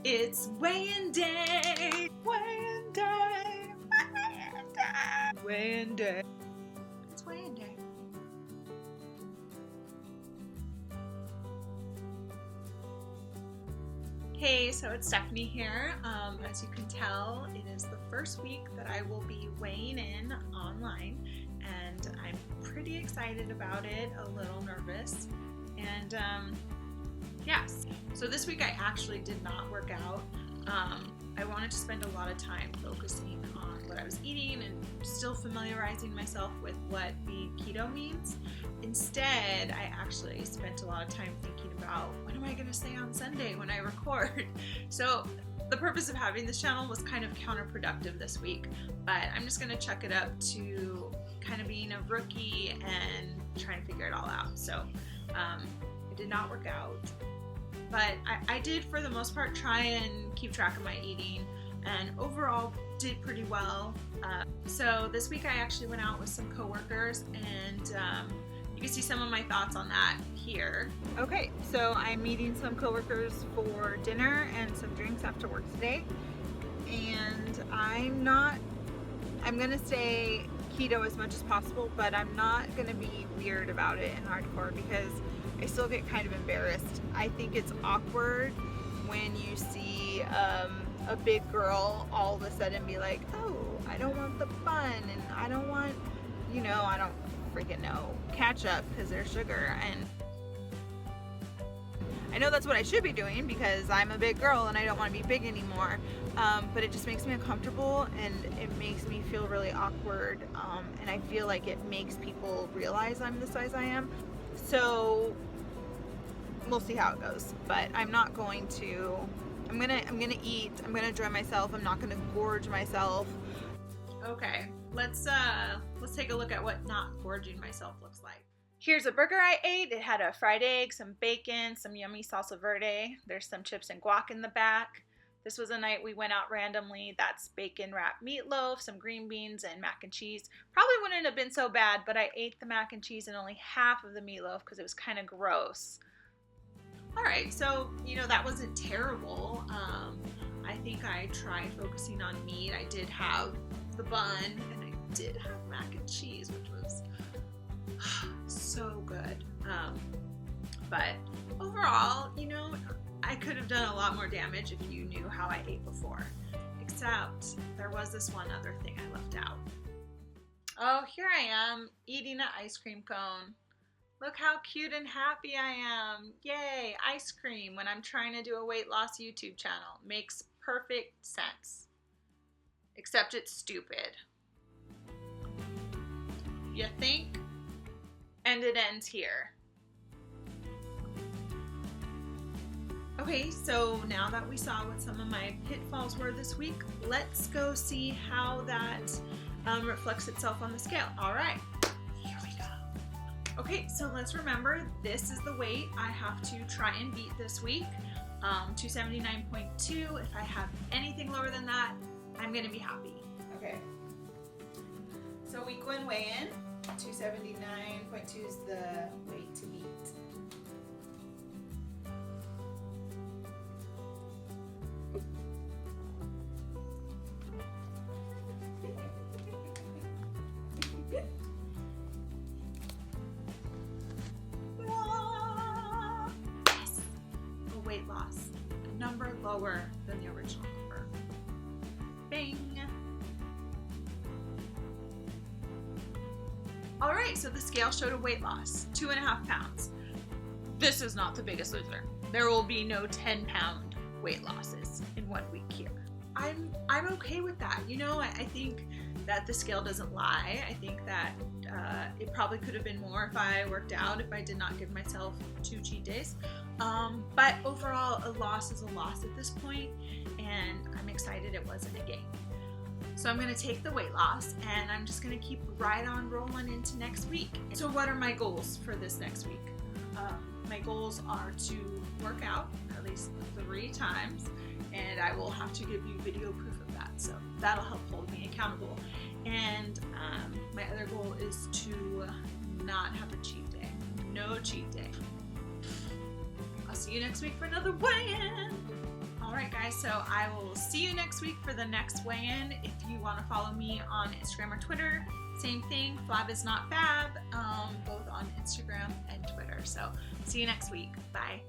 It's weigh-in day. Weigh-in day. Weigh-in day. Weigh-in day. It's weigh-in day. Hey, so it's Stephanie here. As you can tell, it is the first week that I will be weighing in online, and I'm pretty excited about it, a little nervous, and yes. So this week I actually did not work out. I wanted to spend a lot of time focusing on what I was eating and still familiarizing myself with what being keto means. Instead, I actually spent a lot of time thinking about what am I going to say on Sunday when I record. So the purpose of having this channel was kind of counterproductive this week, but I'm just going to chuck it up to kind of being a rookie and trying to figure it all out. So it did not work out. But I did, for the most part, try and keep track of my eating, and overall did pretty well. So this week I actually went out with some coworkers, and you can see some of my thoughts on that here. Okay, so I'm meeting some coworkers for dinner and some drinks after work today, and I'm gonna stay keto as much as possible, but I'm not gonna be weird about it and hardcore because I still get kind of embarrassed. I think it's awkward when you see a big girl all of a sudden be like, oh, I don't want the bun, and I don't want, I don't freaking know, ketchup because there's sugar. And I know that's what I should be doing because I'm a big girl and I don't want to be big anymore, but it just makes me uncomfortable, and it makes me feel really awkward, and I feel like it makes people realize I'm the size I am. So we'll see how it goes, but I'm not going to, I'm gonna eat, I'm gonna enjoy myself, I'm not gonna gorge myself. Okay, let's take a look at what not gorging myself looks like. Here's a burger I ate. It had a fried egg, some bacon, some yummy salsa verde. There's some chips and guac in the back. This was a night we went out randomly. That's bacon wrapped meatloaf, some green beans, and mac and cheese. Probably wouldn't have been so bad, but I ate the mac and cheese and only half of the meatloaf because it was kind of gross. All right, so, that wasn't terrible. I think I tried focusing on meat. I did have the bun, and I did have mac and cheese, which was so good. But overall, I could have done a lot more damage if you knew how I ate before. Except there was this one other thing I left out. Oh, here I am eating an ice cream cone. Look how cute and happy I am. Yay, ice cream when I'm trying to do a weight loss YouTube channel. Makes perfect sense. Except it's stupid. You think? And it ends here. Okay, so now that we saw what some of my pitfalls were this week, let's go see how that reflects itself on the scale. All right, here we go. Okay, so let's remember this is the weight I have to try and beat this week. 279.2. If I have anything lower than that, I'm gonna be happy. Okay, so week one weigh-in, 279.2 is the weight to beat. Yes! A weight loss. A number lower than the original number. Bing! Alright, so the scale showed a weight loss, 2.5 pounds. This is not the Biggest Loser. There will be no 10-pound weight losses in 1 week here. I'm okay with that. I think that the scale doesn't lie. I think that it probably could have been more if I worked out, if I did not give myself 2 cheat days. But overall, a loss is a loss at this point, and I'm excited it wasn't a gain. So I'm going to take the weight loss, and I'm just going to keep right on rolling into next week. So what are my goals for this next week? My goals are to work out at least 3 times, and I will have to give you video proof of that. So that'll help hold me accountable. And my other goal is to not have a cheat day. No cheat day. I'll see you next week for another weigh-in. All right, guys. guys, so I will see you next week for the next weigh-in. If you want to follow me on Instagram or Twitter, same thing, FlabIsNotFab, both on Instagram and Twitter. So see you next week. Bye.